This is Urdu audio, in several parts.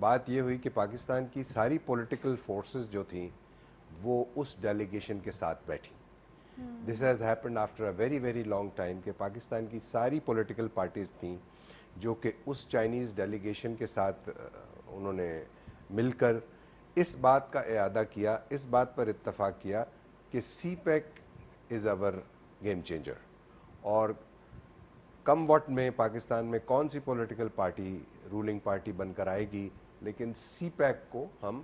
بات یہ ہوئی کہ پاکستان کی ساری پولیٹیکل فورسز جو تھیں وہ اس ڈیلیگیشن کے ساتھ بیٹھی. This has happened after a very very long time کہ پاکستان کی ساری پولیٹیکل پارٹیز تھیں جو کہ اس چائنیز ڈیلیگیشن کے ساتھ انہوں نے مل کر اس بات کا اعادہ کیا, اس بات پر اتفاق کیا کہ CPEC is our game changer. اور کم وقت میں پاکستان میں کون سی پولیٹیکل پارٹی رولنگ پارٹی بن کر آئے گی, لیکن سی پیک کو ہم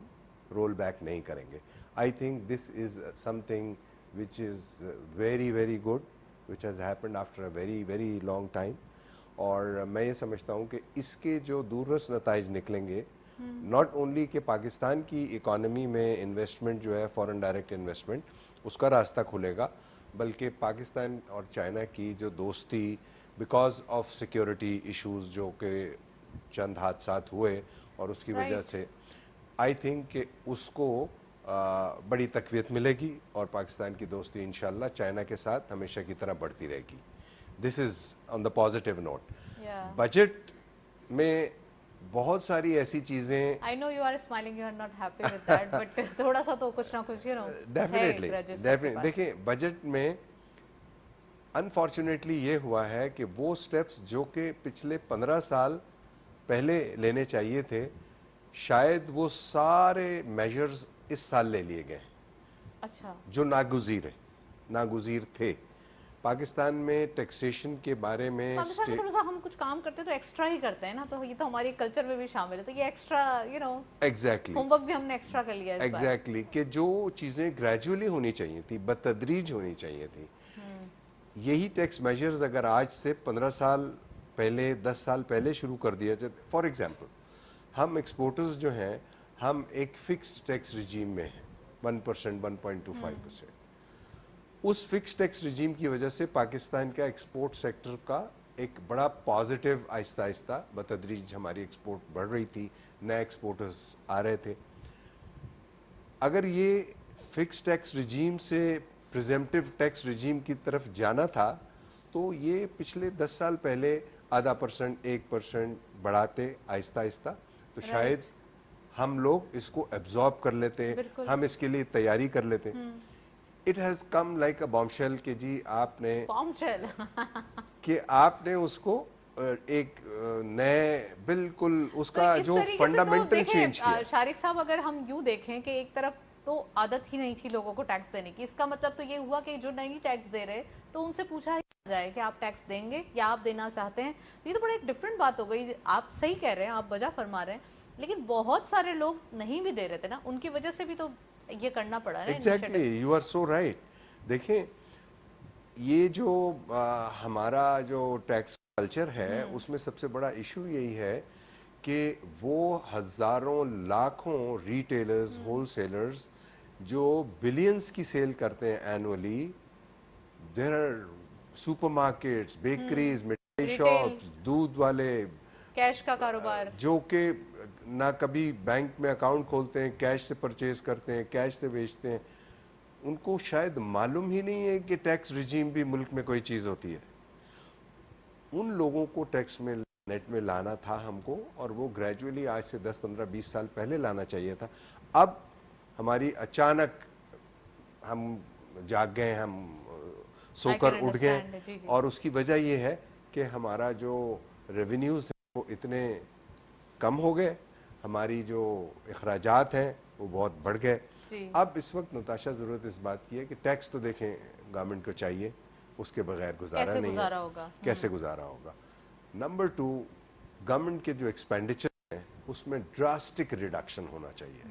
رول بیک نہیں کریں گے. I think this is some thing which is very very good, which has happened after a very very long time. اور میں یہ سمجھتا ہوں کہ اس کے جو دوررس نتائج نکلیں گے, ناٹ اونلی کہ پاکستان کی اکانومی میں انویسٹمنٹ جو ہے فارن ڈائریکٹ انویسٹمنٹ اس کا راستہ کھلے گا, بلکہ پاکستان اور چائنا کی جو دوستی بیکاز آف سیکیورٹی ایشوز جو کہ چند حادثات ہوئے اور اس کی وجہ سے آئی تھنک کہ اس کو بڑی تقویت ملے گی اور پاکستان کی دوستی انشاءاللہ چائنا کے ساتھ ہمیشہ کی طرح بڑھتی رہے گی. دس از آن دا پازیٹیو نوٹ. بجٹ میں بہت ساری ایسی چیزیں I know you are smiling, you are not happy with that, but تھوڑا سا تو کچھ نہ کچھ ڈیفینیٹلی دیکھیں بجٹ میں انفارچونیٹلی یہ ہوا ہے کہ وہ سٹیپس جو کہ پچھلے 15 سال پہلے لینے چاہیے تھے, شاید وہ سارے میجرز اس سال لے لیے گئے اچھا جو ناگزیر تھے. پاکستان میں ٹیکسیشن کے بارے میں پاکستان میں تھوڑا سا ہم کچھ کام کرتے تو ایکسٹرا ہی کرتے ہیں نا, تو یہ تو ہمارے کلچر میں بھی شامل ہے, تو یہ ایکسٹرا ایگزیکٹلی ہوم ورک بھی ہم نے ایکسٹرا کر لیا ایگزیکٹلی کہ جو چیزیں گریجولی ہونی چاہیے تھی, بتدریج ہونی چاہیے تھی, یہی ٹیکس میجرز اگر آج سے 15 سال پہلے 10 سال پہلے شروع کر دیا جائے. فار ایگزامپل ہم ایکسپورٹرز جو ہیں ہم ایک فکسڈ ٹیکس ریجیم میں ہیں 1%, 1.25%. اس فکس ٹیکس ریجیم کی وجہ سے پاکستان کا ایکسپورٹ سیکٹر کا ایک بڑا پازیٹیو آہستہ آہستہ بتدریج ہماری ایکسپورٹ بڑھ رہی تھی, نئے ایکسپورٹرز آ رہے تھے. اگر یہ فکس ٹیکس ریجیم سے پریزمپٹیو ٹیکس ریجیم کی طرف جانا تھا تو یہ پچھلے 10 سال پہلے 0.5%, 1% بڑھاتے آہستہ آہستہ, تو شاید ہم لوگ اس کو ایبزارب کر لیتے, ہم اس کے لیے تیاری کر لیتے. It has come like a bombshell کہ جی آپ نے اس کو ایک نئے بالکل اس کا جو فنڈامنٹل چینج کیا. شارق صاحب اگر ہم یوں دیکھیں کہ ایک طرف تو عادت ہی نہیں تھی لوگوں کو ٹیکس دینے کی, اس کا مطلب تو یہ ہوا کہ جو نہیں ٹیکس دے رہے تو ان سے پوچھا جائے کہ آپ ٹیکس دیں گے یا آپ دینا چاہتے ہیں. یہ تو بڑا ایک ڈفرینٹ بات ہو گئی. آپ صحیح کہہ رہے ہیں, آپ وجہ فرما رہے ہیں, لیکن بہت سارے لوگ نہیں بھی دے رہے تھے نا, ان کی وجہ سے بھی تو یہ کرنا پڑا ہے. Exactly you are so right. دیکھیں یہ جو ہمارا جو ٹیکس کلچر ہے اس میں سب سے بڑا ایشو یہی ہے کہ وہ ہزاروں لاکھوں ریٹیلرز, ہول سیلرز جو بلینز کی سیل کرتے ہیں annually, there are supermarkets, bakeries, مٹھائی شاپس, دودھ والے, کیش کا کاروبار جو کہ نہ کبھی بینک میں اکاؤنٹ کھولتے ہیں, کیش سے پرچیز کرتے ہیں, کیش سے بیچتے ہیں, ان کو شاید معلوم ہی نہیں ہے کہ ٹیکس ریجیم بھی ملک میں کوئی چیز ہوتی ہے. ان لوگوں کو ٹیکس میں نیٹ میں لانا تھا ہم کو, اور وہ گریجولی آج سے 10, 15, 20 سال پہلے لانا چاہیے تھا. اب ہماری اچانک ہم جاگ گئے, ہم سو کر اٹھ گئے, اور اس کی وجہ یہ ہے کہ ہمارا جو ریونیوز ہیں وہ اتنے کم ہو گئے, ہماری جو اخراجات ہیں وہ بہت بڑھ گئے. اب اس وقت نتاشا ضرورت اس بات کی ہے کہ ٹیکس تو دیکھیں گورنمنٹ کو چاہیے, اس کے بغیر گزارا نہیں ہے, کیسے گزارا ہوگا. نمبر 2, گورنمنٹ کے جو ایکسپینڈیچر ہیں اس میں ڈراسٹک ریڈکشن ہونا چاہیے.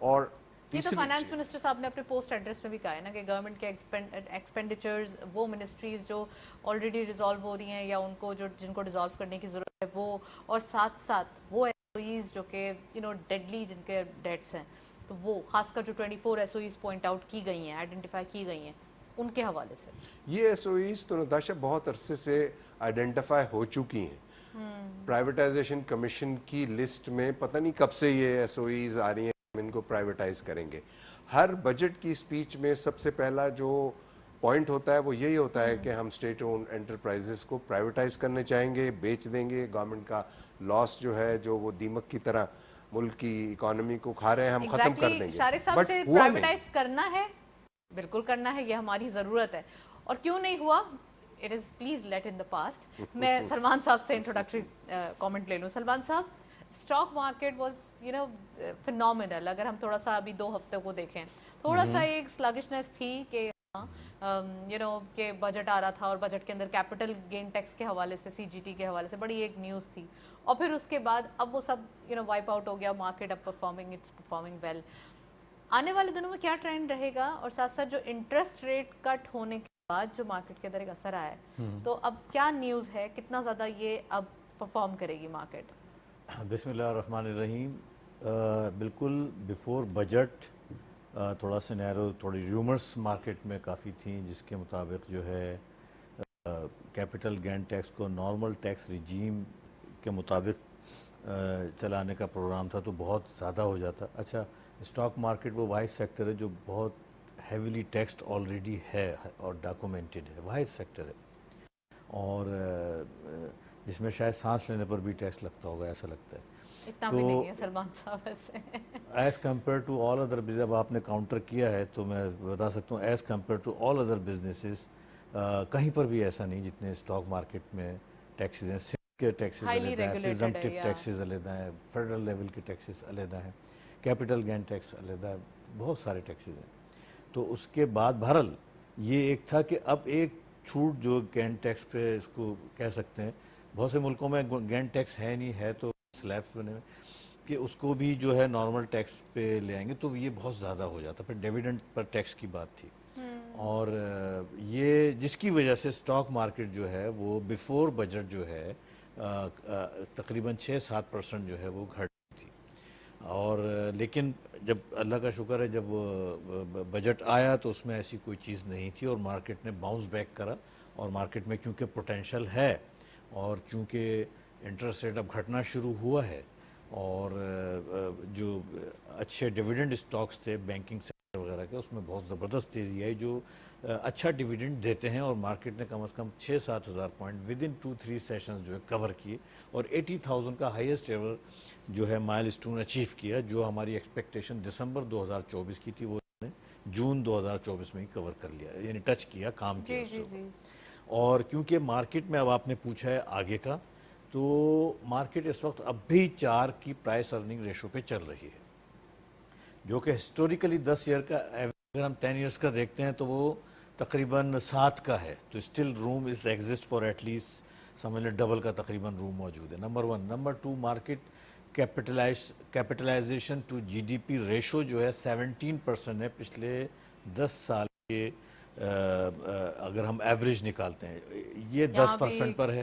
اور یہ تو فائنانس منسٹر صاحب نے اپنے پوسٹ ایڈریس میں بھی کہا ہے نا کہ گورنمنٹ کے ایکسپینڈیچرز, وہ منسٹریز جو آلریڈی ریزالو ہو رہی ہیں یا ان کو جن کو ڈیزالو کرنے کی ضرورت ہے وہ, اور ساتھ ساتھ وہ ایسوئیز جو کہ ڈیڈلی جن کے ڈیٹس ہیں, تو وہ خاص کر جو 24 ایسوئیز پوائنٹ آؤٹ کی گئی ہیں, آئیڈینٹیفائی کی گئی ہیں, ان کے حوالے سے. یہ ایسوئیز تو نتاشا بہت عرصے سے آئیڈینٹیفائی ہو چکی ہیں. پرائیویٹائزیشن کمیشن کی لسٹ میں پتہ نہیں کب سے یہ ایسوئیز آ رہی ہیں, ان کو پرائیویٹائز کریں گے. ہر بجٹ کی سپیچ میں سب سے پہلا جو پوائنٹ ہوتا ہے وہ یہی ہوتا ہے کہ ہم اسٹیٹ اونڈ انٹرپرائزز کو پرائیویٹائز کرنے چاہیں گے, بیچ دیں گے, گورنمنٹ کا لاس جو ہے جو وہ دیمک کی طرح ملک کی اکانومی کو کھا رہے ہیں ہم ختم کر دیں گے. شارق صاحب But سے ہوا نہیں. پرائیویٹائز کرنا ہے, بالکل کرنا ہے, یہ ہماری ضرورت ہے. اور کیوں نہیں ہوا, it is please late in the past. میں سلمان صاحب سے انٹروڈکٹری کامنٹ لے لوں. سلمان صاحب, اسٹاک مارکیٹ واز فینومینل. اگر ہم تھوڑا سا ابھی 2 ہفتے کو دیکھیں, تھوڑا سا ایک سلگشنس تھی کہ کہ بجٹ آ رہا تھا, اور بجٹ کے اندر کیپٹل گین ٹیکس کے حوالے سے, سی جی ٹی کے حوالے سے بڑی ایک نیوز تھی, اور پھر اس کے بعد اب وہ سب وائپ آؤٹ ہو گیا. مارکیٹ اب پرفارمنگ ویل. آنے والے دنوں میں کیا ٹرینڈ رہے گا, اور ساتھ ساتھ جو انٹرسٹ ریٹ کٹ ہونے کے بعد جو مارکیٹ کے اندر ایک اثر آیا ہے, تو اب کیا نیوز ہے, کتنا زیادہ یہ اب پرفارم کرے گی مارکیٹ؟ بسم اللہ الرحمن الرحیم. بالکل بیفور بجٹ تھوڑا سینیرو, تھوڑی ریومرس مارکیٹ میں کافی تھیں, جس کے مطابق جو ہے کیپٹل گین ٹیکس کو نارمل ٹیکس ریجیم کے مطابق چلانے کا پروگرام تھا, تو بہت زیادہ ہو جاتا. اچھا, اسٹاک مارکیٹ وہ واحد سیکٹر ہے جو بہت ہیویلی ٹیکسڈ آلریڈی ہے اور ڈاکومنٹڈ ہے, واحد سیکٹر ہے, اور جس میں شاید سانس لینے پر بھی ٹیکس لگتا ہوگا, ایسا لگتا ہے. اتنا بھی نہیں ہے سلمان صاحب ایسے. As compare to all other business, اب آپ نے کاؤنٹر کیا ہے تو میں بتا سکتا ہوں, as compare to all other businesses کہیں پر بھی ایسا نہیں جتنے اسٹاک مارکیٹ میں ٹیکسز ہیں. سندھ کے ٹیکسز علیحدہ ہیں, پریزمپٹیو ٹیکسز علیحدہ ہیں, فیڈرل لیول کے ٹیکسز علیحدہ ہیں, کیپٹل گین ٹیکس علیحدہ ہے, بہت سارے ٹیکسز ہیں. تو اس کے بعد بہرحال یہ ایک تھا کہ اب ایک چھوٹ جو گین ٹیکس پہ اس کو کہہ سکتے ہیں, بہت سے ملکوں میں گین ٹیکس ہے نہیں, ہے تو سلیبس بنے ہوئے, کہ اس کو بھی جو ہے نارمل ٹیکس پہ لے آئیں گے تو یہ بہت زیادہ ہو جاتا. پھر ڈیویڈنڈ پر ٹیکس کی بات تھی, اور یہ جس کی وجہ سے اسٹاک مارکیٹ جو ہے وہ بیفور بجٹ جو ہے تقریباً 6-7% جو ہے وہ گھٹ تھی. اور لیکن جب اللہ کا شکر ہے, جب بجٹ آیا تو اس میں ایسی کوئی چیز نہیں تھی, اور مارکیٹ نے باؤنس بیک کرا. اور مارکیٹ میں کیونکہ پوٹینشل ہے, اور چونکہ انٹرسٹ ریٹ اب گھٹنا شروع ہوا ہے, اور جو اچھے ڈیویڈنڈ اسٹاکس تھے بینکنگ سیکٹر وغیرہ کے, اس میں بہت زبردست تیزی آئی, جو اچھا ڈیویڈنڈ دیتے ہیں, اور مارکیٹ نے کم از کم 6-7 ہزار پوائنٹ ود ان 2-3 سیشنز جو ہے کور کیے, اور 80,000 کا ہائیسٹ ایور جو ہے مائل اسٹون اچیو کیا. جو ہماری ایکسپیکٹیشن دسمبر 2024 کی تھی, وہ نے جون 2024 میں ہی کور کر لیا, یعنی ٹچ کیا, کام کیا اس سے. اور کیونکہ مارکیٹ میں اب آپ نے پوچھا ہے آگے کا, تو مارکیٹ اس وقت اب بھی 4 کی پرائس ارننگ ریشو پہ چل رہی ہے, جو کہ ہسٹوریکلی 10 ایئر کا اگر ہم 10 ایئرس کا دیکھتے ہیں تو وہ تقریباً 7 کا ہے. تو still room is exist for at least سمجھ لیں ڈبل کا تقریباً روم موجود ہے. Number 1. Number 2, market capitalisation to G D P ratio جو ہے 17% ہے پچھلے 10 سال کے, اگر ہم ایوریج نکالتے ہیں, یہ 10% پر ہے,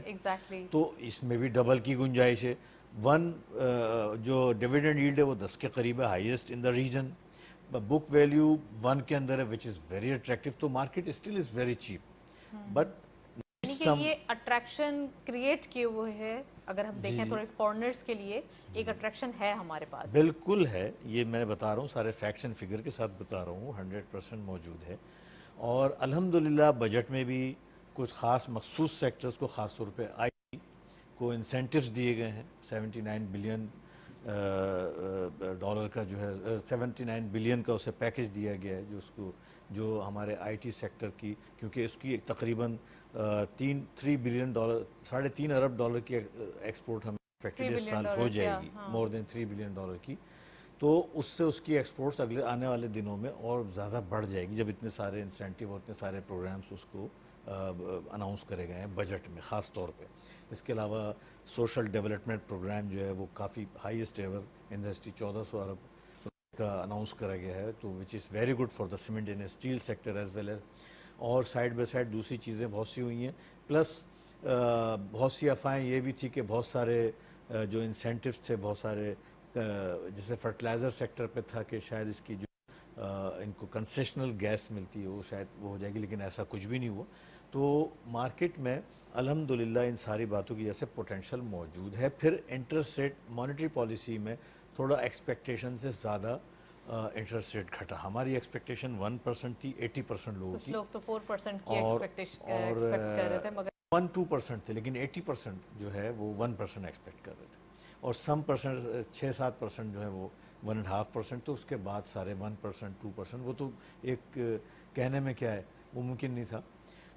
تو اس میں بھی ڈبل کی گنجائش ہے. جو ڈیویڈنڈ ییلڈ ہے وہ 10 کے قریب ہے, highest in the region. Book value 1 کے اندر ہے, وچ از ویری اٹریکٹیو. تو market still is very cheap, but یہ اٹریکشن کریٹ کیے ہوئے ہے. اگر ہم دیکھیں تھوڑے فورنرز کے لیے ایک اٹریکشن ہے ہمارے پاس. بالکل ہے, یہ میں بتا رہا ہوں, سارے فیکٹس اینڈ فگر کے ساتھ بتا رہا ہوں, 100% موجود ہے. اور الحمدللہ بجٹ میں بھی کچھ خاص مخصوص سیکٹرز کو خاص طور پہ کو انسینٹیوز دیے گئے ہیں. 79 بلین ڈالر کا جو ہے 79 بلین کا اسے پیکج دیا گیا ہے, جو اس کو جو ہمارے آئی ٹی سیکٹر کی, کیونکہ اس کی تقریباً 3 بلین ڈالر, 3.5 ارب ڈالر کی ایکسپورٹ ہمیں ایکسپیکٹڈ اس سال ہو جائے گی, مور دین 3 بلین ڈالر کی. تو اس سے اس کی ایکسپورٹس اگلے آنے والے دنوں میں اور زیادہ بڑھ جائے گی, جب اتنے سارے انسینٹیو اور اتنے سارے پروگرامز اس کو اناؤنس کرے گئے ہیں بجٹ میں خاص طور پہ. اس کے علاوہ سوشل ڈیولپمنٹ پروگرام جو ہے وہ کافی highest ever in the history 1400 ارب کا اناؤنس کرا گیا ہے, تو which is very good for the cement and steel sector as well as. اور سائڈ بائی سائڈ دوسری چیزیں بہت سی ہوئی ہیں, پلس بہت سی افواہیں یہ بھی تھی کہ بہت سارے جو انسینٹیوز تھے, بہت سارے جیسے فرٹیلائزر سیکٹر پہ تھا کہ شاید اس کی جو ان کو کنسیشنل گیس ملتی ہے وہ شاید وہ ہو جائے گی, لیکن ایسا کچھ بھی نہیں ہوا. تو مارکیٹ میں الحمدللہ ان ساری باتوں کی جیسے پوٹینشل موجود ہے. پھر انٹرسٹ ریٹ مانیٹری پالیسی میں تھوڑا ایکسپیکٹیشن سے زیادہ انٹرسٹ ریٹ گھٹا. ہماری ایکسپیکٹیشن 1% تھی, 80% لوگوں کی, لوگ تو 4% کی ایکسپیکٹ کر رہے تھے, مگر 1-2% تھے, لیکن 80% جو ہے وہ 1% ایکسپیکٹ کر رہے تھے. اور سم پرسنٹ 6-7% جو ہے وہ 1.5%، تو اس کے بعد سارے 1%, 2%، وہ تو ایک کہنے میں کیا ہے، وہ ممکن نہیں تھا.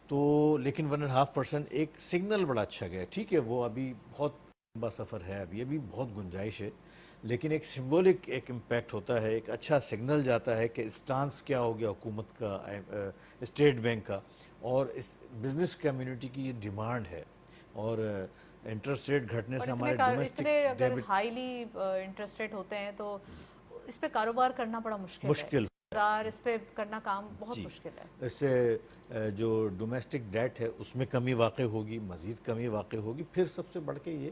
تو لیکن 1.5% ایک سگنل بڑا اچھا گیا. ٹھیک ہے وہ ابھی بہت لمبا سفر ہے، ابھی بہت گنجائش ہے، لیکن ایک سمبولک ایک امپیکٹ ہوتا ہے، ایک اچھا سگنل جاتا ہے کہ اسٹانس کیا ہو گیا حکومت کا، اسٹیٹ بینک کا، اور اس بزنس کمیونٹی کی یہ ڈیمانڈ ہے. اور انٹرسٹ ریٹ گھٹنے سے ہمارے ڈومیسٹک اتنے اگر ڈیبٹ ہائیلی انٹرسٹ ریٹ ہوتے ہیں تو اس پہ کاروبار کرنا بڑا مشکل مشکل ہے، اس پہ کرنا کام بہت جی، مشکل ہے. اس سے جو ڈومیسٹک ڈیٹ ہے اس میں کمی واقع ہوگی، مزید کمی واقع ہوگی. پھر سب سے بڑھ کے یہ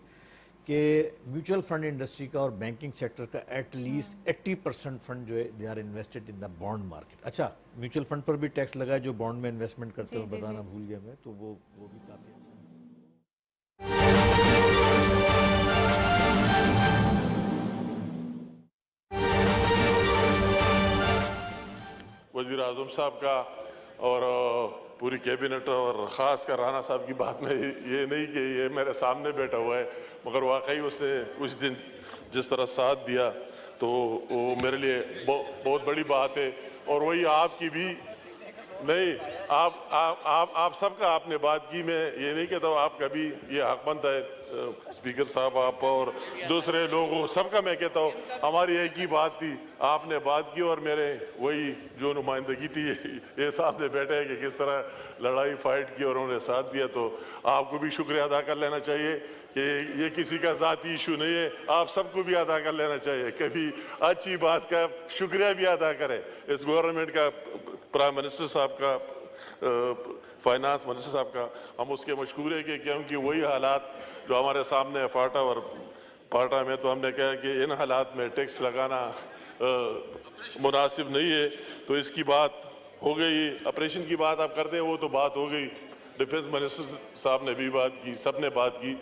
کہ میوچل فنڈ انڈسٹری کا اور بینکنگ سیکٹر کا ایٹ لیسٹ 80% فنڈ جو ہے they are invested in the bond market. اچھا میوچل فنڈ پر بھی ٹیکس لگا ہے جو بانڈ میں انویسٹمنٹ کرتے ہیں، بتانا بھول گیا میں، تو وہ بھی کافی اچھا. وزیر اعظم صاحب کا اور پوری کیبنٹ اور خاص کر رانا صاحب کی بات میں یہ نہیں کہ یہ میرے سامنے بیٹھا ہوا ہے، مگر واقعی اس نے اس دن جس طرح ساتھ دیا تو وہ میرے لیے بہت بڑی بات ہے. اور وہی آپ کی بھی نہیں، آپ سب کا آپ نے بات کی. میں یہ نہیں کہتا ہوں آپ کا بھی یہ حق بنتا ہے، اسپیکر صاحب آپ اور دوسرے لوگوں سب کا میں کہتا ہوں ہماری ایک ہی بات تھی، آپ نے بات کی اور میرے وہی جو نمائندگی تھی یہ سامنے بیٹھے ہیں کہ کس طرح لڑائی فائٹ کی اور انہوں نے ساتھ دیا. تو آپ کو بھی شکریہ ادا کر لینا چاہیے کہ یہ کسی کا ذاتی ایشو نہیں ہے، آپ سب کو بھی ادا کر لینا چاہیے. کبھی اچھی بات کا شکریہ بھی ادا کریں اس گورنمنٹ کا، پرائم منسٹر صاحب کا، فائنانس منسٹر صاحب کا. ہم اس کے مشکور ہیں کہ کیونکہ وہی حالات جو ہمارے سامنے فاٹا اور پاٹا میں، تو ہم نے کہا کہ ان حالات میں ٹیکس لگانا مناسب نہیں ہے. تو اس کی بات ہو گئی، آپریشن کی بات آپ کرتے ہیں وہ تو بات ہو گئی، ڈیفنس منسٹر صاحب نے بھی بات کی، سب نے بات کی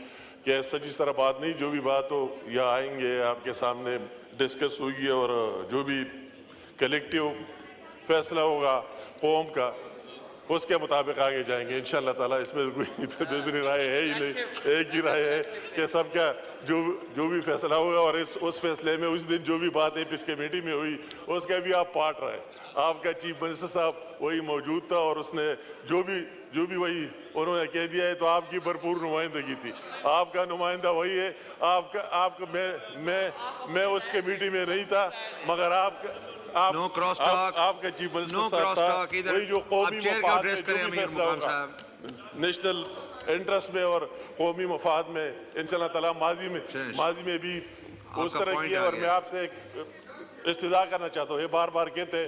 کہ سچ اس طرح بات نہیں، جو بھی بات ہو یا آئیں گے آپ کے سامنے ڈسکس ہوگی اور جو بھی کلیکٹیو فیصلہ ہوگا قوم کا اس کے مطابق آگے جائیں گے انشاءاللہ تعالیٰ. اس میں کوئی دوسری رائے ہے ہی نہیں، ایک ہی رائے ہے کہ سب کا جو بھی فیصلہ ہوگا اور اس فیصلے میں اس دن جو بھی بات ہے اس کمیٹی میں ہوئی اس کا بھی آپ پارٹ رہے. آپ کا چیف منسٹر صاحب وہی موجود تھا اور اس نے جو بھی وہی انہوں نے کہہ دیا ہے، تو آپ کی بھرپور نمائندگی تھی، آپ کا نمائندہ وہی ہے. آپ کا میں اس کمیٹی میں نہیں تھا، مگر آپ کا چیف منسٹر صاحب تھا. وہی جو قومی مفاد میں جو بھی فیصلہ ہوگا نیشنل انٹرسٹ میں اور قومی مفاد میں انشاءاللہ تعالیٰ ماضی میں بھی اس طرح کیا. اور میں آپ سے استدعا کرنا چاہتا ہوں، یہ بار بار کہتے ہیں،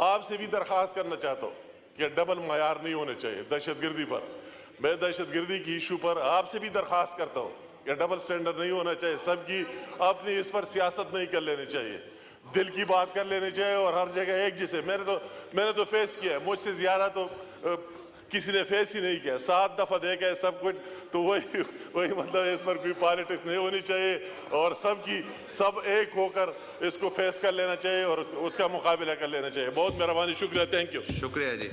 آپ سے بھی درخواست کرنا چاہتا ہوں کہ ڈبل معیار نہیں ہونے چاہیے دہشت گردی پر. میں دہشت گردی کی ایشو پر آپ سے بھی درخواست کرتا ہوں کہ ڈبل سٹینڈرڈ نہیں ہونا چاہیے. سب کی اپنی اس پر سیاست نہیں کر لینی چاہیے، دل کی بات کر لینی چاہیے اور ہر جگہ ایک جیسے. میں نے تو فیس کیا ہے، مجھ سے زیادہ تو کسی نے فیس ہی نہیں کیا. 7 دفعہ دیکھا ہے سب کچھ. تو وہی مطلب ہے، اس پر کوئی پالیٹکس نہیں ہونی چاہیے اور سب ایک ہو کر اس کو فیس کر لینا چاہیے اور اس کا مقابلہ کر لینا چاہیے. بہت مہربانی، شکریہ، تھینک یو. شکریہ جی.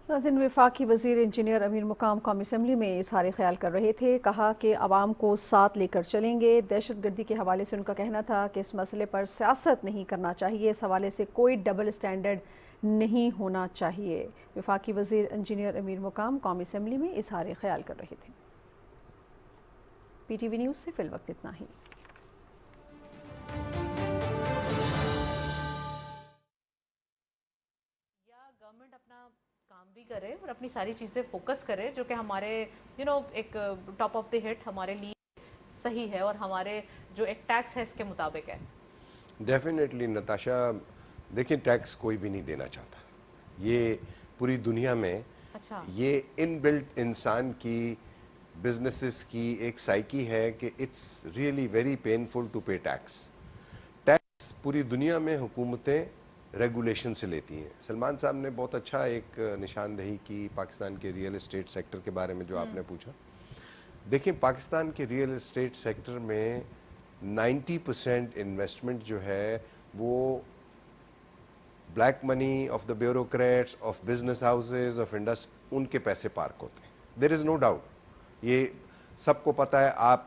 ناظرین، وفاقی وزیر انجینئر امیر مقام قومی اسمبلی میں اظہار خیال کر رہے تھے. کہا کہ عوام کو ساتھ لے کر چلیں گے. دہشت گردی کے حوالے سے ان کا کہنا تھا کہ اس مسئلے پر سیاست نہیں کرنا چاہیے، اس حوالے سے کوئی ڈبل اسٹینڈرڈ نہیں ہونا چاہیے. وفاقی وزیر انجینئر امیر مقام قومی اسمبلی میں اظہار خیال کر رہے تھے. پی ٹی وی نیوز سے فی الوقت اتنا ہی. گورنمنٹ اپنا کام بھی کرے اور اپنی ساری چیزیں فوکس کرے جو کہ ہمارے ایک ٹاپ آف دی ہٹ ہمارے لیے صحیح ہے اور ہمارے جو ایک ٹیکس ہے اس کے مطابق ہے. ڈیفینیٹلی نتاشا، دیکھیں ٹیکس کوئی بھی نہیں دینا چاہتا. یہ پوری دنیا میں یہ ان بلٹ انسان کی بزنسز کی ایک سائیکی ہے کہ it's really very painful to pay tax. Tax پوری دنیا میں حکومتیں ریگولیشن سے لیتی ہیں. سلمان صاحب نے بہت اچھا ایک نشاندہی کی پاکستان کے ریئل اسٹیٹ سیکٹر کے بارے میں جو آپ نے پوچھا. دیکھیں پاکستان کے ریئل اسٹیٹ سیکٹر میں 90% انویسٹمنٹ جو ہے وہ black money of the bureaucrats, of business houses, of ان کے پیسے پارک ہوتے ہیں. دیر از نو ڈاؤٹ، یہ سب کو پتہ ہے. آپ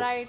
Right.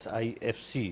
SIFC,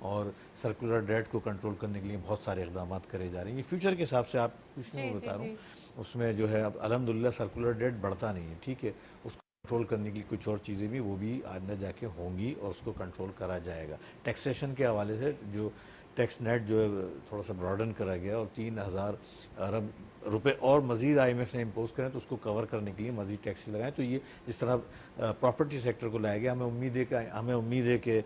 اور سرکولر ڈیٹ کو کنٹرول کرنے کے لیے بہت سارے اقدامات کرے جا رہے ہیں. یہ فیوچر کے حساب سے آپ کچھ نہیں بتا رہا ہوں, اس میں جو ہے اب الحمدللہ سرکولر ڈیٹ بڑھتا نہیں ہے, ٹھیک ہے, اس کو کنٹرول کرنے کے لیے کچھ اور چیزیں بھی وہ بھی آگے جا کے ہوں گی اور اس کو کنٹرول کرا جائے گا. ٹیکسیشن کے حوالے سے جو ٹیکس نیٹ جو ہے تھوڑا سا براڈن کرا گیا اور 3000 ارب روپے اور مزید آئی ایم ایف نے امپوز کریں تو اس کو کور کرنے کے لیے مزید ٹیکس لگائیں. تو یہ جس طرح پراپرٹی سیکٹر کو لایا گیا, ہمیں امید ہے کہ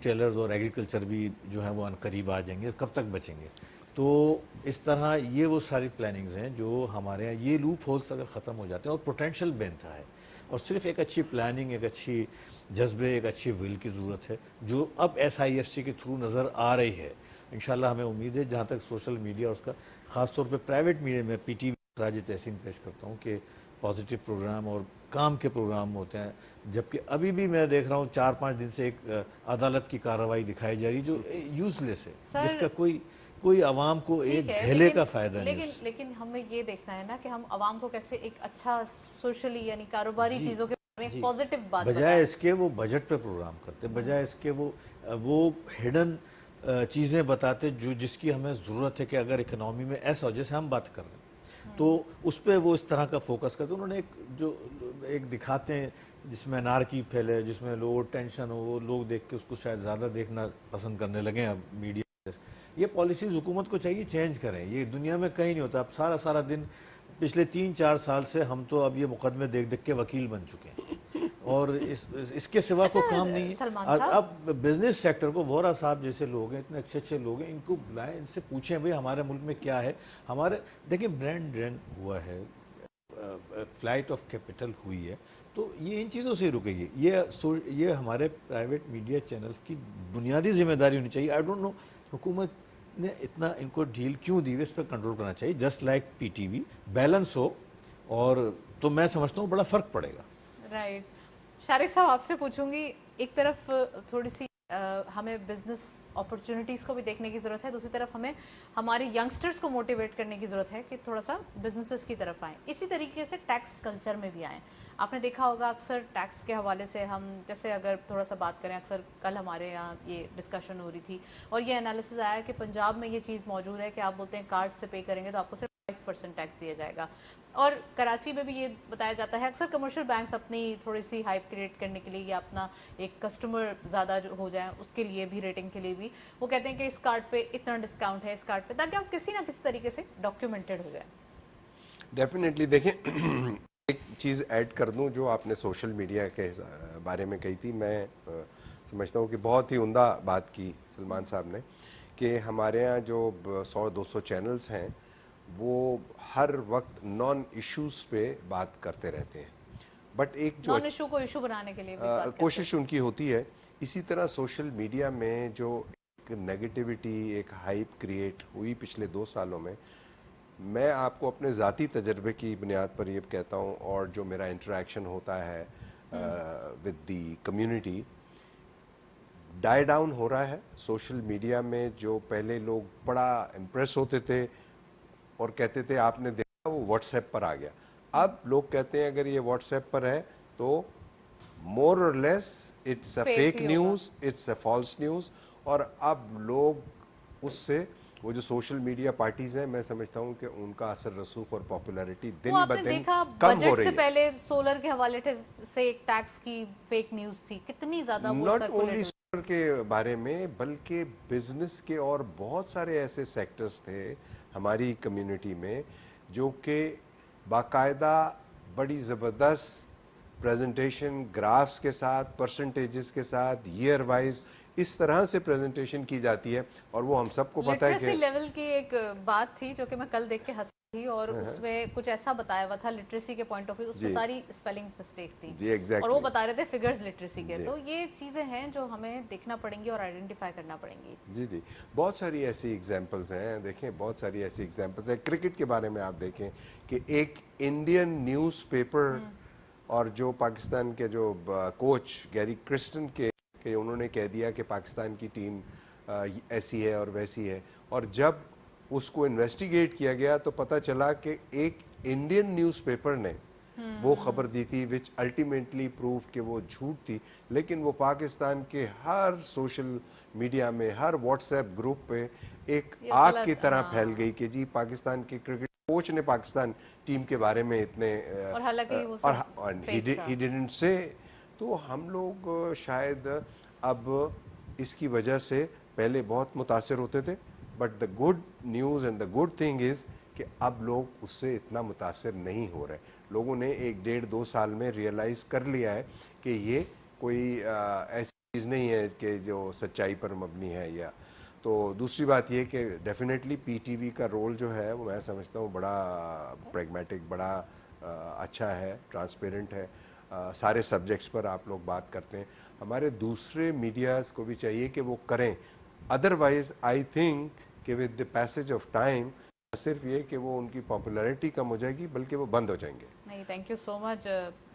ٹیلرز اور ایگریکلچر بھی جو ہیں وہ عنقریب آ جائیں گے. کب تک بچیں گے؟ تو اس طرح یہ وہ ساری پلاننگز ہیں جو ہمارے یہاں, یہ لوپ ہولس اگر ختم ہو جاتے ہیں, اور پوٹینشیل بنتا ہے, اور صرف ایک اچھی پلاننگ, ایک اچھی جذبے, ایک اچھی ول کی ضرورت ہے جو اب SIFC کے تھرو نظر آ رہی ہے. انشاءاللہ ہمیں امید ہے, جہاں تک سوشل میڈیا اور اس کا خاص طور پہ پرائیویٹ میڈیا میں PTV راج تحسین پیش کرتا ہوں کہ پازیٹیو پروگرام اور کام کے پروگرام ہوتے ہیں, جبکہ ابھی بھی میں دیکھ رہا ہوں 4-5 دن سے ایک عدالت کی کارروائی دکھائی جا رہی جو یوز لیس ہے, جس کا کوئی عوام کو ایک دھیلے کا فائدہ نہیں. لیکن ہمیں یہ دیکھنا ہے نا کہ ہم عوام کو کیسے ایک اچھا سوشلی یعنی کاروباری چیزوں کے بارے میں پازیٹیو بات بجائے اس کے وہ بجٹ پہ پروگرام کرتے, بجائے اس کے وہ ہڈن چیزیں بتاتے جس کی ہمیں ضرورت ہے کہ اگر اکنامی میں ایسا ہو جیسے ہم بات کر رہے ہیں تو اس پہ وہ اس طرح کا فوکس کرتے. انہوں نے ایک دکھاتے ہیں جس میں انارکی پھیلے, جس میں لوگ ٹینشن ہو, وہ لوگ دیکھ کے اس کو شاید زیادہ دیکھنا پسند کرنے لگے اب میڈیا. یہ پالیسیز حکومت کو چاہیے چینج کریں, یہ دنیا میں کہیں نہیں ہوتا. اب سارا دن پچھلے 3-4 سال سے ہم تو اب یہ مقدمے دیکھ کے وکیل بن چکے ہیں اور اس کے سوا کوئی کام نہیں ہے. اب بزنس سیکٹر کو, وورا صاحب جیسے لوگ ہیں, اتنے اچھے لوگ ہیں, ان کو بلائیں, ان سے پوچھیں بھئی ہمارے ملک میں کیا ہے. ہمارے دیکھیں برینڈ ڈرین ہوا ہے, فلائٹ آف کیپٹل ہوئی ہے, تو یہ ان چیزوں سے رکے گی. یہ ہمارے پرائیویٹ میڈیا چینلز کی بنیادی ذمہ داری ہونی چاہیے. آئی ڈونٹ نو حکومت نے اتنا ان کو ڈھیل کیوں دی, اس پہ کنٹرول کرنا چاہیے. جسٹ لائک PTV بیلنس ہو, اور تو میں سمجھتا ہوں بڑا فرق پڑے گا. رائٹ. شارق صاحب آپ سے پوچھوں گی, ایک طرف تھوڑی سی ہمیں بزنس اپرچونٹیز کو بھی دیکھنے کی ضرورت ہے, دوسری طرف ہمیں ہمارے ینگسٹرز کو موٹیویٹ کرنے کی ضرورت ہے کہ تھوڑا سا بزنسز کی طرف آئیں. اسی طریقے سے ٹیکس کلچر میں بھی آئیں. آپ نے دیکھا ہوگا اکثر ٹیکس کے حوالے سے ہم جیسے اگر تھوڑا سا بات کریں, اکثر کل ہمارے یہاں یہ ڈسکشن ہو رہی تھی اور یہ انالیسز آیا کہ پنجاب میں یہ چیز موجود ہے کہ آپ بولتے ہیں کارڈ سے پے کریں گے تو آپ کو صرف 5% ٹیکس دیا جائے گا. اور کراچی میں بھی یہ بتایا جاتا ہے اکثر کمرشل بینکس اپنی تھوڑی سی ہائپ کریٹ کرنے کے لیے یا اپنا ایک کسٹمر زیادہ جو ہو جائیں اس کے لیے بھی, ریٹنگ کے لیے بھی, وہ کہتے ہیں کہ اس کارڈ پہ اتنا ڈسکاؤنٹ ہے, اس کارڈ پہ, تاکہ آپ کسی نہ کسی طریقے سے ڈاکیومنٹڈ ہو جائیں. ڈیفینیٹلی. دیکھیں ایک چیز ایڈ کر دوں جو آپ نے سوشل میڈیا کے بارے میں کہی تھی, میں سمجھتا ہوں کہ بہت ہی عمدہ بات کی سلمان صاحب نے کہ ہمارے یہاں جو 100-200 چینلز ہیں وہ ہر وقت نان ایشوز پہ بات کرتے رہتے ہیں, بٹ ایک جو نان ایشو کو ایشو بنانے کے لیے بھی کوشش ان کی ہوتی ہے. اسی طرح سوشل میڈیا میں جو ایک نیگیٹیوٹی, ایک ہائپ کریٹ ہوئی پچھلے 2 سالوں میں آپ کو اپنے ذاتی تجربے کی بنیاد پر یہ کہتا ہوں, اور جو میرا انٹریکشن ہوتا ہے with the community, die down ہو رہا ہے. سوشل میڈیا میں جو پہلے لوگ بڑا امپریس ہوتے تھے اور کہتے تھے آپ نے دیکھا وہ واٹس ایپ پر آ گیا, اب لوگ کہتے ہیں اگر یہ واٹس ایپ پر ہے تو more or less it's a fake news, it's a false news. اور اب لوگ اس سے وہ جو سوشل میڈیا پارٹیز ہیں, میں سمجھتا ہوں کہ ان کا اثر رسوخ اور پاپولیرٹی دن بہ دن کم ہو رہی ہے. سے پہلے سولر کے حوالے سے ایک ٹیکس کی فیک نیوز تھی, کتنی زیادہ وہ ناٹ اونلی سولر کے بارے میں بلکہ بزنس کے اور بہت سارے ایسے سیکٹرز تھے ہماری کمیونٹی میں جو کہ باقاعدہ بڑی زبردست پریزنٹیشن گرافز کے ساتھ, پرسنٹیجز کے ساتھ, ایئر وائز اس طرح سے پریزنٹیشن کی جاتی ہے. اور وہ ہم سب کو پتہ ہے کہ لٹریسی لیول کی ایک بات تھی جو کہ میں کل دیکھ کے ہنسی تھی, اور اس میں کچھ ایسا بتایا ہوا تھا لٹریسی کے پوائنٹ آف ویو, اس میں ساری اسپیلنگز مسٹیک تھی جی ایگزیکٹلی, اور وہ بتا رہے تھے فگرز لٹریسی کے. تو یہ چیزیں ہیں جو ہمیں دیکھنا پڑیں گی اور آئیڈینٹیفائی کرنا پڑیں گی. جی بہت ساری ایسی ایگزامپلز ہیں. دیکھیں بہت ساری ایسی ایگزامپلز ہیں. کرکٹ کے بارے میں آپ دیکھیں کہ ایک انڈین نیوز پیپر اور جو پاکستان کے جو کوچ گیری کرسٹن کے انہوں نے کہہ دیا کہ پاکستان کی ٹیم ایسی ہے اور ویسی ہے, اور جب اس کو انویسٹیگیٹ کیا گیا تو پتہ چلا کہ ایک انڈین نیوز پیپر نے وہ خبر دی تھی وچ الٹیمیٹلی پروو کہ وہ جھوٹ تھی، لیکن وہ پاکستان کے ہر سوشل میڈیا میں، ہر واٹس ایپ گروپ پہ ایک آگ کی طرح پھیل گئی کہ جی پاکستان کے کرکٹ کوچ نے پاکستان ٹیم کے بارے میں اتنے اور حالانکہ وہ he didn't say. تو ہم لوگ شاید اب اس کی وجہ سے پہلے بہت متاثر ہوتے تھے، but the good news and the good thing is کہ اب لوگ اس سے اتنا متاثر نہیں ہو رہے. لوگوں نے 1-1.5-2 سال میں ریئلائز کر لیا ہے کہ یہ کوئی ایسی چیز نہیں ہے کہ جو سچائی پر مبنی ہے. یا تو دوسری بات یہ کہ ڈیفینیٹلی پی ٹی وی کا رول جو ہے وہ میں سمجھتا ہوں بڑا پریگمیٹک، بڑا اچھا ہے، ٹرانسپیرنٹ ہے. سارے سبجیکٹس پر آپ لوگ بات کرتے ہیں. ہمارے دوسرے میڈیاز کو بھی چاہیے کہ وہ کریں. ادروائز آئی تھنک کہ with the passage of time صرف یہ کہ وہ ان کی پاپولیرٹی کم ہو جائے گی بلکہ وہ بند ہو جائیں گے. نہیں، تھینک یو سو مچ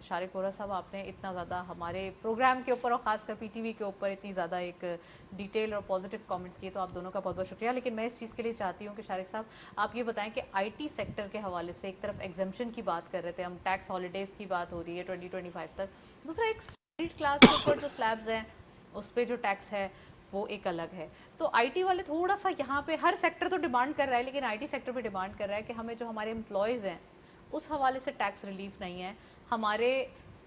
شارق وورا صاحب، آپ نے اتنا زیادہ ہمارے پروگرام کے اوپر اور خاص کر پی ٹی وی کے اوپر اتنی زیادہ ایک ڈیٹیل اور پازیٹیو کامنٹس کیے، تو آپ دونوں کا بہت بہت شکریہ. لیکن میں اس چیز کے لیے چاہتی ہوں کہ شارق صاحب آپ یہ بتائیں کہ آئی ٹی سیکٹر کے حوالے سے ایک طرف ایگزمپشن کی بات کر رہے تھے ہم، ٹیکس ہالیڈیز کی بات ہو رہی ہے 2025 تک، دوسرا ایک سیلڈ کلاس کے اوپر جو سلیبز ہیں اس پہ جو ٹیکس ہے وہ ایک الگ ہے. تو آئی ٹی والے تھوڑا سا یہاں پہ، ہر سیکٹر تو ڈیمانڈ کر رہا ہے لیکن آئی ٹی سیکٹر بھی ڈیمانڈ کر رہا ہے کہ ہمیں جو ہمارے امپلائیز ہیں اس حوالے سے ٹیکس ریلیف نہیں ہے. ہمارے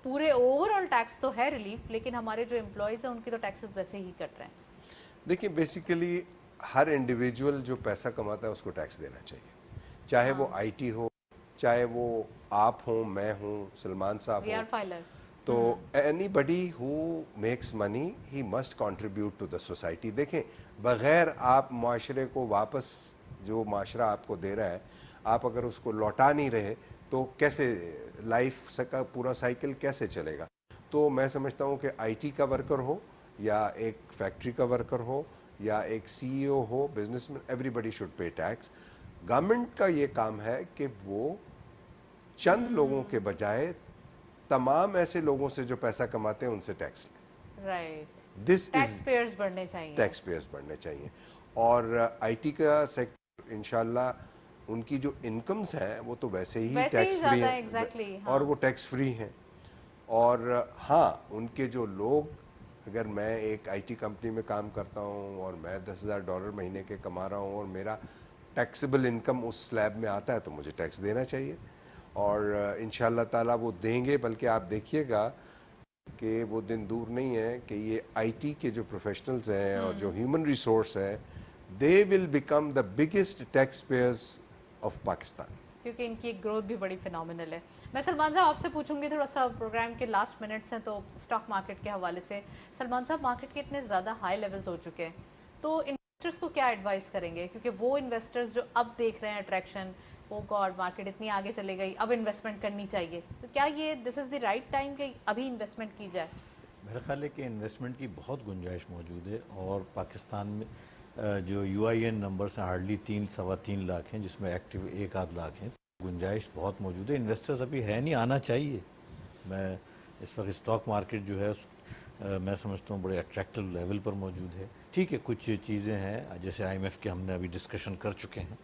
پورے اوور آل ٹیکس تو ہے ریلیف، لیکن ہمارے جو امپلائیز ہیں ان کی تو ٹیکسز ویسے ہی کٹ رہے ہیں. دیکھیں بیسیکلی ہر انڈیویجول جو پیسہ کماتا ہے اس کو ٹیکس دینا چاہیے، چاہے وہ آئی ٹی ہو، چاہے وہ آپ ہوں، میں ہوں، سلمان صاحب وی آر ہوں. فائلر. تو anybody who makes money he must contribute to the society. دیکھیں بغیر آپ معاشرے کو واپس، جو معاشرہ آپ کو دے رہا ہے آپ اگر اس کو لوٹا نہیں رہے تو کیسے لائف کا پورا سائیکل کیسے چلے گا. تو میں سمجھتا ہوں کہ آئی ٹی کا ورکر ہو یا ایک فیکٹری کا ورکر ہو یا ایک سی ای او ہو، businessman, everybody should pay tax. Government کا یہ کام ہے کہ وہ چند لوگوں کے بجائے تمام ایسے لوگوں سے جو پیسہ کماتے ہیں ان سے ٹیکس لیں. رائٹ، دس از ٹیکس پیئرز بڑھنے چاہیے. ٹیکس پیئرز بڑھنے چاہیے. اور آئی ٹی کا سیکٹر انشاءاللہ ان کی جو انکمز ہیں وہ تو ویسے ہی ٹیکس فری ہیں، ایگزیکٹلی، اور وہ ٹیکس فری ہیں. اور ہاں ان کے جو لوگ، اگر میں ایک آئی ٹی کمپنی میں کام کرتا ہوں اور میں $10,000 مہینے کے کما رہا ہوں اور میرا ٹیکسیبل انکم اس سلیب میں آتا ہے تو مجھے ٹیکس دینا چاہیے. اور انشاءاللہ تعالیٰ وہ دیں گے. بلکہ آپ دیکھیے گا کہ وہ دن دور نہیں ہے کہ یہ آئی ٹی کے جو پروفیشنلز ہیں اور جو ہیومن ریسورس ہے، they will become the biggest tax payers of Pakistan. کیونکہ ان کی ایک گروتھ بھی بڑی فینومینل ہے. میں سلمان صاحب آپ سے پوچھوں گی، تھوڑا سا پروگرام کے لاسٹ منٹس ہیں تو اسٹاک مارکیٹ کے حوالے سے. سلمان صاحب مارکیٹ کے اتنے زیادہ ہائی لیولز ہو چکے ہیں تو انویسٹرز کو کیا ایڈوائز کریں گے؟ کیونکہ وہ انویسٹرز جو اب دیکھ رہے ہیں اٹریکشن، او گاڈ مارکیٹ اتنی آگے چلے گئی، اب انویسٹمنٹ کرنی چاہیے، تو کیا یہ دس از دی رائٹ ٹائم کہ ابھی انویسٹمنٹ کی جائے؟ میرا خیال ہے کہ انویسٹمنٹ کی بہت گنجائش موجود ہے. اور پاکستان میں جو یو آئی این نمبرس ہیں ہارڈلی 3-3.25 لاکھ ہیں، جس میں ایکٹیو 1-8 لاکھ ہیں. گنجائش بہت موجود ہے. انویسٹرز ابھی ہے نہیں، آنا چاہیے. میں اس وقت اسٹاک مارکیٹ جو ہے میں سمجھتا ہوں بڑے اٹریکٹیو لیول پر موجود ہے. ٹھیک ہے کچھ چیزیں ہیں جیسے آئی ایم ایف کے ہم نے ابھی ڈسکشن کر چکے ہیں،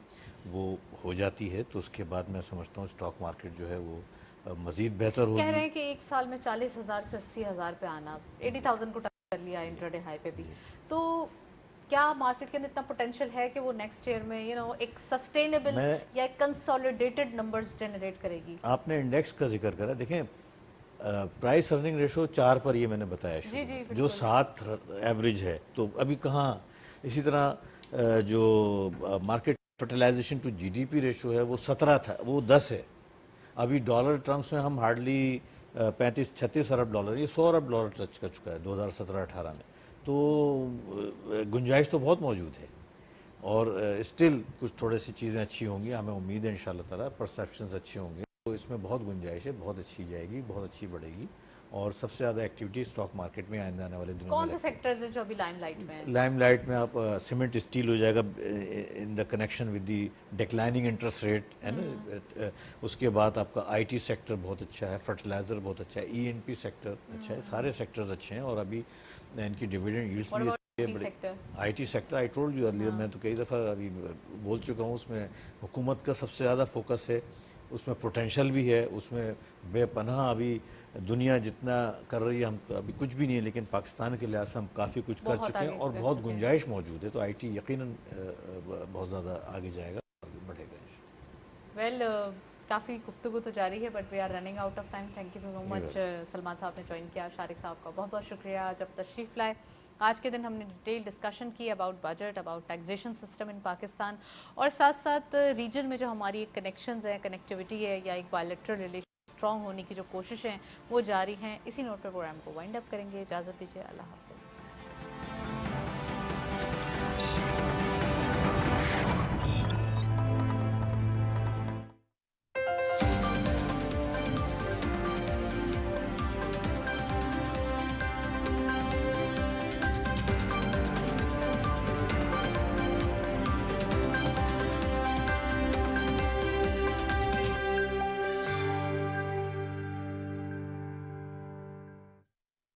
وہ ہو جاتی ہے تو اس کے بعد میں سمجھتا ہوں اسٹاک مارکیٹ جو ہے وہ مزید بہتر ہوگی. کہہ رہے ہیں کہ ایک سال میں 40,000 سے 80,000 پہ آنا، 80,000 کو ٹچ کر لیا انٹراڈے ہائی پہ بھی. تو کیا مارکیٹ کے اندر اتنا پوٹینشیل ہے کہ وہ نیکسٹ ایئر میں ایک سسٹینیبل یا ایک کنسولیڈیٹڈ نمبرز جنریٹ کرے گی؟ آپ نے انڈیکس کا ذکر کرا، دیکھیں پرائس ارننگ ریشو 4 پر یہ میں نے بتایا جو 7 ایوریج ہے، تو ابھی کہاں. اسی طرح جو market capitalisation to G D P ratio ہے وہ 17 تھا، وہ 10 ہے. ابھی ڈالر ٹرمز میں ہم ہارڈلی 35-36 ارب ڈالر، یہ 100 ارب ڈالر ٹچ کر چکا ہے 2017-18 میں. تو گنجائش تو بہت موجود ہے اور اسٹل کچھ تھوڑے سی چیزیں اچھی ہوں گی. ہمیں امید ہے انشاءاللہ تعالیٰ پرسیپشنز اچھے ہوں گے تو اس میں بہت گنجائش ہے، بہت اچھی جائے گی، بہت اچھی بڑھے گی. اور سب سے زیادہ ایکٹیویٹی اسٹاک مارکیٹ میں آنے والے دنوں میں. کون سے سیکٹرز ہیں جو ابھی لائم لائٹ میں ہیں؟ لائم لائٹ میں آپ سیمنٹ اسٹیل ہو جائے گا in the connection with the declining interest rate ہے نا. اس کے بعد آپ کا آئی ٹی سیکٹر بہت اچھا ہے، فرٹیلائزر بہت اچھا ہے، ای این پی سیکٹر اچھا ہے. سارے سیکٹرز اچھے ہیں اور ابھی ان کی ڈیویڈنڈ ییلڈز بھی I T sector. I told you earlier, میں تو کئی دفعہ ابھی بول چکا ہوں، اس میں حکومت کا سب سے زیادہ فوکس ہے اس میں پوٹینشل بھی ہے, اس میں بے پناہ ابھی دنیا جتنا کر رہی ہے ہم ابھی کچھ بھی نہیں ہے, لیکن پاکستان کے لحاظ سے ہم کافی کچھ کر بہت چکے ہیں آگے اور کر بہت چکے ہیں. گنجائش موجود ہے. تو آئی ٹی یقیناً بہت زیادہ آگے جائے گا اور بڑھے گا. ویل کافی گفتگو تو جاری ہے but we are running out of time. Thank you so much Salman صاحب نے جوائن کیا, شارق صاحب کا بہت بہت شکریہ جب تشریف لائے. آج کے دن ہم نے ڈیٹیل ڈسکشن کی about budget, about taxation system in Pakistan, اور ساتھ ساتھ ریجن میں جو ہماری ایک کنیکشنز ہیں, کنیکٹیوٹی ہے یا ایک بائیلیٹرل ریلیشن اسٹرانگ ہونے کی جو کوششیں ہیں وہ جاری ہیں. اسی نوٹ پر پروگرام کو وائنڈ اپ کریں گے. اجازت دیجیے, اللہ حافظ.